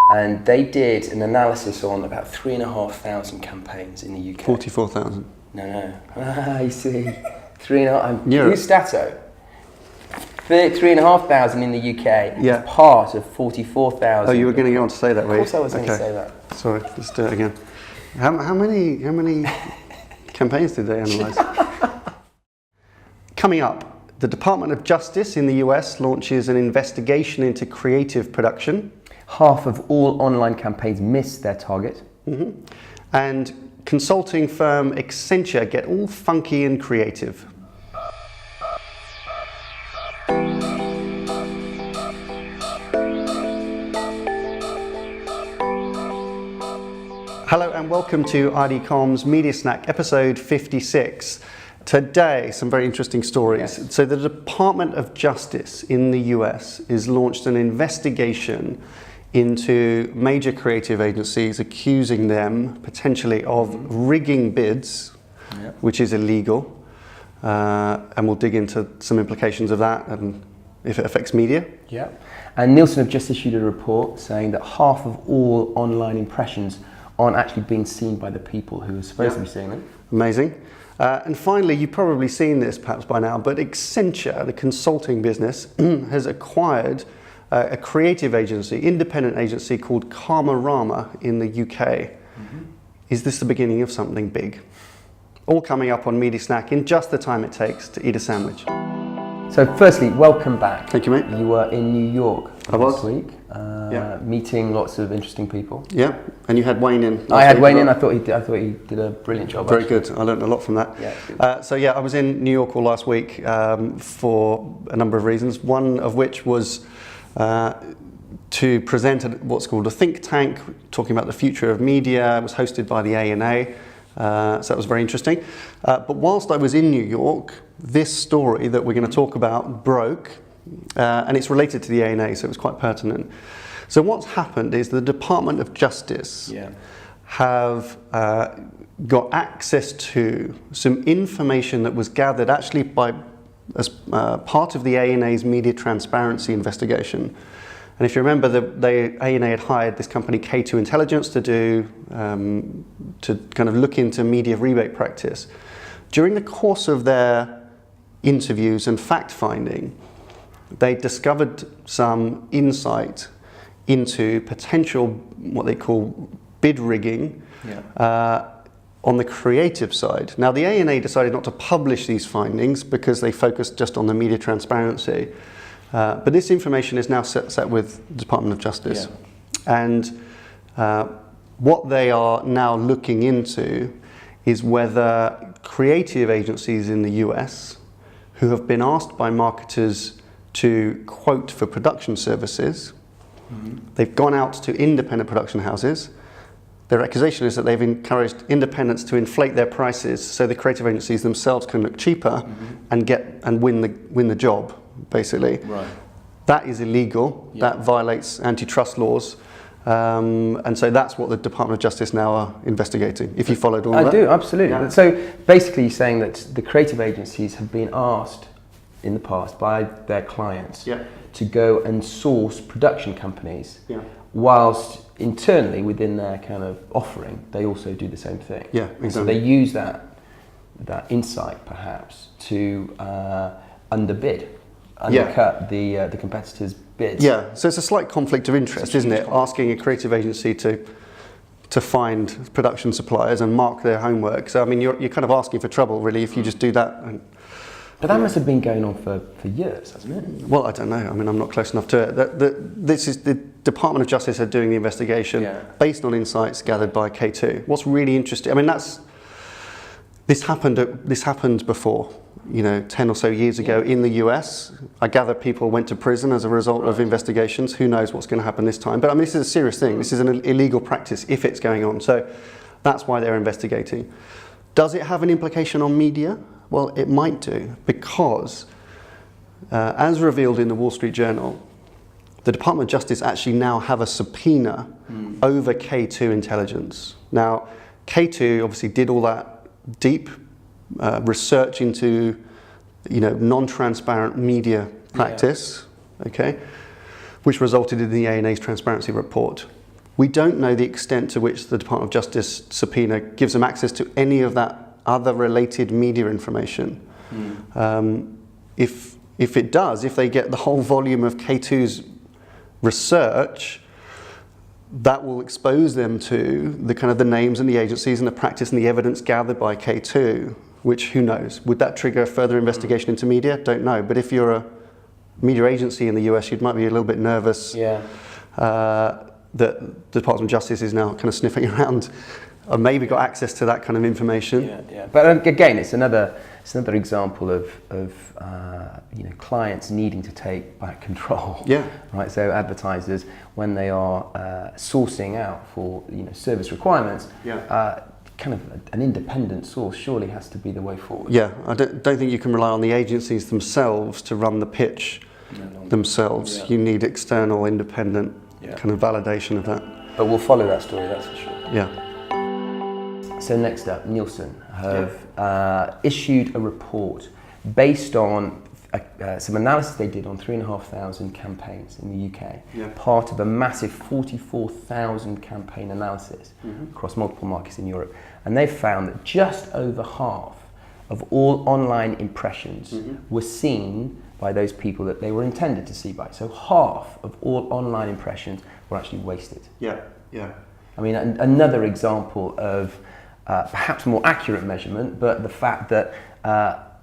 and they did an analysis on about 3,500 campaigns in the UK. 44,000. No. You see, 3,500. Europe. Use Stato. 3,500 in the UK. Yeah. Is part of 44,000. Oh, you were going to go on to say that, were you? Of course I was going to say that. Sorry, let's do it again. How many campaigns did they analyse? Coming up, the Department of Justice in the US launches an investigation into creative production. Half of all online campaigns miss their target. Mm-hmm. And consulting firm Accenture get all funky and creative. Hello and welcome to IDCOM's Media Snack, episode 56. Today, some very interesting stories. Yes. So the Department of Justice in the US has launched an investigation into major creative agencies, accusing them potentially of rigging bids, which is illegal. And we'll dig into some implications of that and if it affects media. Yeah. And Nielsen have just issued a report saying that half of all online impressions aren't actually being seen by the people who are supposed to be seeing them. Amazing. And finally, you've probably seen this perhaps by now, but Accenture, the consulting business, has acquired a creative agency, independent agency called Karmarama in the UK. Mm-hmm. Is this the beginning of something big? All coming up on Media Snack in just the time it takes to eat a sandwich. So firstly, welcome back. Thank you, mate. You were in New York last week, meeting lots of interesting people. Yeah, and you had Wayne in. I had Wayne in. I thought he did a brilliant job. Very good. I learned a lot from that. Yeah. I was in New York all last week for a number of reasons. One of which was to present at what's called a think tank, talking about the future of media. It was hosted by the ANA. So that was very interesting. But whilst I was in New York, this story that we're going to talk about broke, and it's related to the ANA, so it was quite pertinent. So what's happened is the Department of Justice have got access to some information that was gathered actually as part of the ANA's media transparency investigation. And if you remember, the ANA had hired this company K2 Intelligence to kind of look into media rebate practice. During the course of their interviews and fact-finding, they discovered some insight into potential, what they call bid rigging, on the creative side. Now, the ANA decided not to publish these findings because they focused just on the media transparency. But this information is now set with the Department of Justice. Yeah. And what they are now looking into is whether creative agencies in the US who have been asked by marketers to quote for production services, they've gone out to independent production houses. Their accusation is that they've encouraged independents to inflate their prices so the creative agencies themselves can look cheaper and win the job, basically. Right. That is illegal. Yeah. That violates antitrust laws. And so that's what the Department of Justice now are investigating, if you followed all that. I do, absolutely. Yeah. So basically you're saying that the creative agencies have been asked in the past by their clients to go and source production companies, whilst internally within their kind of offering, they also do the same thing. Yeah, exactly. So they use that insight perhaps to undercut the competitors' bids. Yeah, so it's a slight conflict of interest, isn't it? Asking a creative agency to find production suppliers and mark their homework. So I mean, you're kind of asking for trouble, really, if you just do that. But that must have been going on for years, hasn't it? Well, I don't know. I mean, I'm not close enough to it. This is the Department of Justice are doing the investigation based on insights gathered by K2. What's really interesting, I mean, this happened before. 10 or so years ago in the US. I gather people went to prison as a result of investigations. Who knows what's going to happen this time? But I mean, this is a serious thing. This is an illegal practice if it's going on. So that's why they're investigating. Does it have an implication on media? Well, it might do, because as revealed in the Wall Street Journal, the Department of Justice actually now have a subpoena over K2 Intelligence. Now, K2 obviously did all that deep research into, non-transparent media practice, which resulted in the ANA's transparency report. We don't know the extent to which the Department of Justice subpoena gives them access to any of that other related media information. If it does, if they get the whole volume of K2's research, that will expose them to the kind of the names and the agencies and the practice and the evidence gathered by K2, which who knows? Would that trigger further investigation into media? Don't know. But if you're a media agency in the US, you might be a little bit nervous that the Department of Justice is now kind of sniffing around or maybe got access to that kind of information. But again, it's another example of clients needing to take back control. Right. So advertisers, when they are sourcing out for service requirements, kind of an independent source surely has to be the way forward. I don't think you can rely on the agencies themselves to run the pitch themselves. You need external, independent kind of validation of that. But we'll follow that story, that's for sure. So next up, Nielsen have issued a report based on some analysis they did on 3,500 campaigns in the UK, part of a massive 44,000 campaign analysis across multiple markets in Europe. And they found that just over half of all online impressions were seen by those people that they were intended to see by. So half of all online impressions were actually wasted. I mean, another example of perhaps more accurate measurement, but the fact that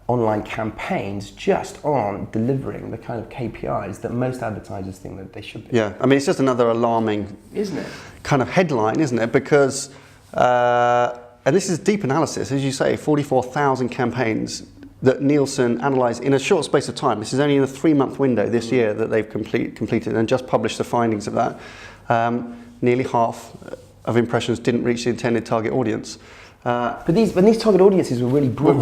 online campaigns just aren't delivering the kind of KPIs that most advertisers think that they should be. I mean, it's just another alarming, isn't it? Kind of headline, isn't it? Because, and this is deep analysis, as you say, 44,000 campaigns that Nielsen analysed in a short space of time. This is only in a 3-month window this year that they've completed and just published the findings of that. Nearly half of impressions didn't reach the intended target audience. But these target audiences were really broad.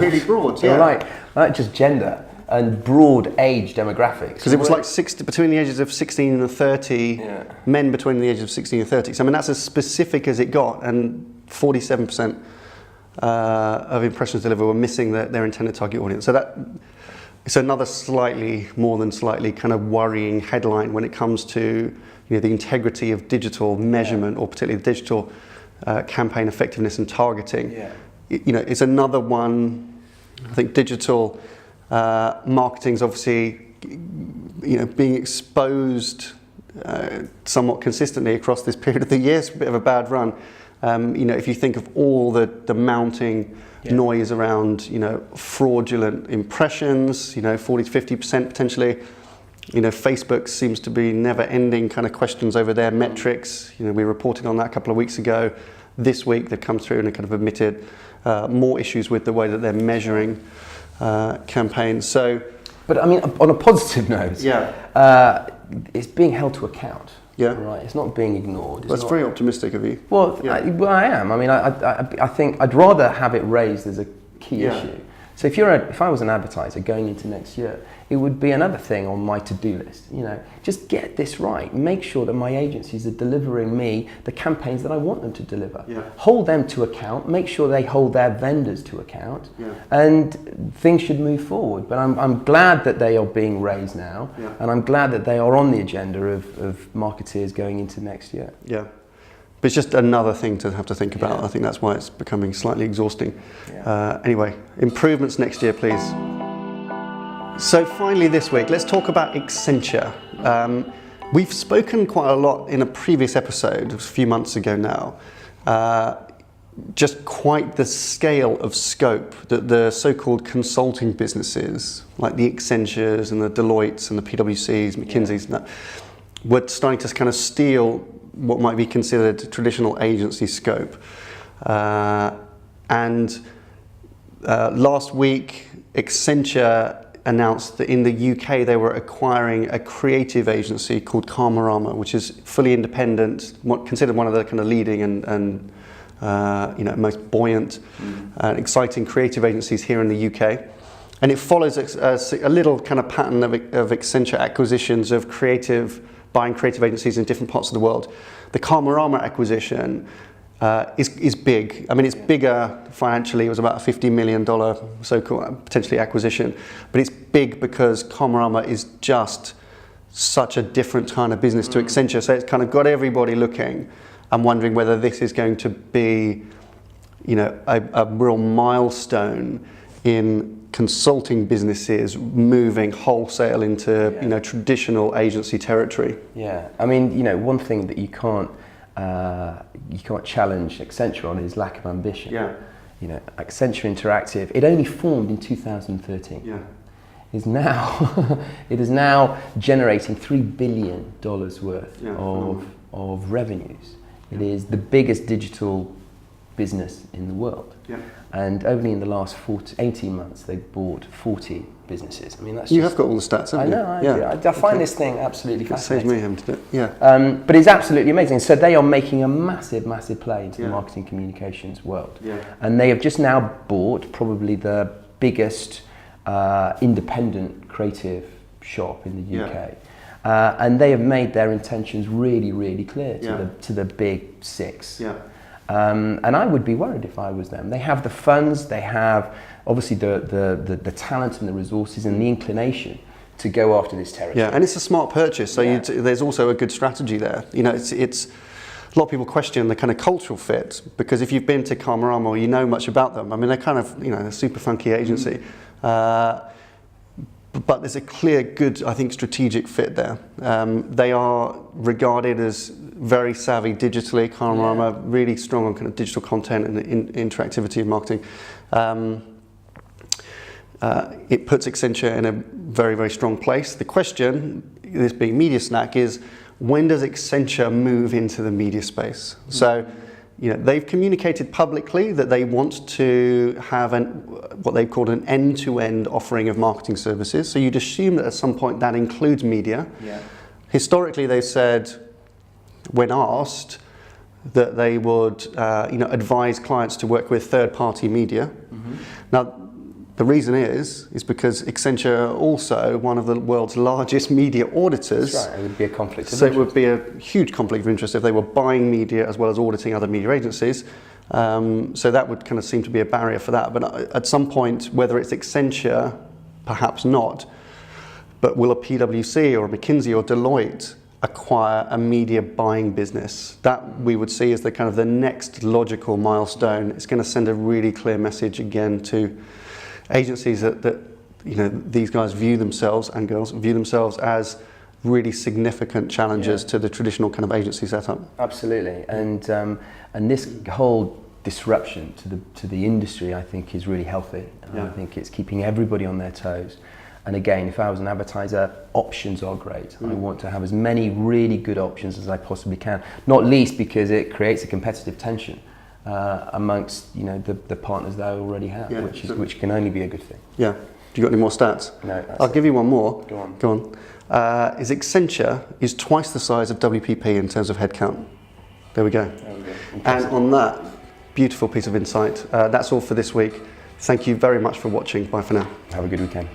They were like just gender and broad age demographics. Because it was like between the ages of 16 and 30, men between the ages of 16 and 30. So I mean, that's as specific as it got, and 47% of impressions delivered were missing their intended target audience. So it's another more than slightly kind of worrying headline when it comes to the integrity of digital measurement, or particularly digital campaign effectiveness and targeting. It's another one. I think digital marketing's obviously being exposed somewhat consistently across this period of the year. It's a bit of a bad run. If you think of all the mounting noise around fraudulent impressions, 40 to 50% potentially. Facebook seems to be never-ending kind of questions over their metrics. We reported on that a couple of weeks ago. This week they've come through and kind of admitted more issues with the way that they're measuring campaigns. But I mean, on a positive note, it's being held to account. Right. It's not being ignored. That's very optimistic of you. Well, I am. I mean, I think I'd rather have it raised as a key issue. So if I was an advertiser going into next year, it would be another thing on my to-do list. Just get this right. Make sure that my agencies are delivering me the campaigns that I want them to deliver. Hold them to account. Make sure they hold their vendors to account, and things should move forward. But I'm glad that they are being raised now, and I'm glad that they are on the agenda of marketeers going into next year. But it's just another thing to have to think about. I think that's why it's becoming slightly exhausting. Anyway, improvements next year, please. So finally this week, let's talk about Accenture. We've spoken quite a lot in a previous episode, a few months ago now, just quite the scale of scope that the so-called consulting businesses, like the Accentures and the Deloittes and the PwCs, McKinseys, and that, were starting to kind of steal what might be considered traditional agency scope. And last week, Accenture announced that in the UK they were acquiring a creative agency called Karmarama, which is fully independent, considered one of the kind of leading and most buoyant and exciting creative agencies here in the UK. And it follows a little kind of pattern of Accenture acquisitions of buying creative agencies in different parts of the world. The Karmarama acquisition is big. I mean, it's bigger financially. It was about a $50 million so-called potentially acquisition, but it's big because Karmarama is just such a different kind of business to Accenture. So it's kind of got everybody looking. I'm wondering whether this is going to be, you know, a real milestone in consulting businesses moving wholesale into you know, traditional agency territory. Yeah, I mean, you know, one thing that you can't challenge Accenture on is lack of ambition. Yeah. You know, Accenture Interactive, it only formed in 2013. Yeah. Is now it is now generating $3 billion worth of revenues. It is the biggest digital business in the world. Yeah. And only in the last 18 months they've bought 40 businesses. I mean, that's you have got all the stats, haven't you? I know. I find this thing absolutely fascinating. Saves me having to do it. Yeah. But it's absolutely amazing. So they are making a massive play into the marketing communications world. Yeah. And they have just now bought probably the biggest independent creative shop in the UK. And they have made their intentions really clear to the big six. Yeah. And I would be worried if I was them. They have the funds, they have obviously the talent and the resources and the inclination to go after this territory. Yeah, and it's a smart purchase, so there's also a good strategy there. You know, it's a lot of people question the kind of cultural fit, because if you've been to Karmarama or you know much about them, I mean, they're kind of, you know, a super funky agency. But there's a clear, good, I think, strategic fit there. They are regarded as very savvy digitally. Karmarama, really strong on kind of digital content and interactivity of marketing. It puts Accenture in a very strong place. The question, this being Media Snack, is when does Accenture move into the media space? So, you know, they've communicated publicly that they want to have what they've called an end-to-end offering of marketing services. So you'd assume that at some point that includes media. Yeah. Historically, they've said, when asked, that they would you know, advise clients to work with third-party media. Mm-hmm. Now, the reason is because Accenture are also one of the world's largest media auditors. That's right, it would be a conflict of interest. So interest. it would be a huge conflict of interest if they were buying media as well as auditing other media agencies. So that would kind of seem to be a barrier for that. But at some point, whether it's Accenture, perhaps not, but will a PwC or a McKinsey or Deloitte acquire a media buying business? That we would see as the kind of the next logical milestone. It's going to send a really clear message again to agencies that you know, these guys view themselves, and girls view themselves as really significant challenges to the traditional kind of agency setup. Absolutely, and this whole disruption to the industry, I think, is really healthy. I think it's keeping everybody on their toes. And again, if I was an advertiser, options are great. I want to have as many really good options as I possibly can, not least because it creates a competitive tension amongst, you know, the partners that I already have, which can only be a good thing. Yeah. Do you got any more stats? No. I'll give you one more. Go on. Go on. Is Accenture is twice the size of WPP in terms of headcount. There we go. And on that beautiful piece of insight, that's all for this week. Thank you very much for watching. Bye for now. Have a good weekend.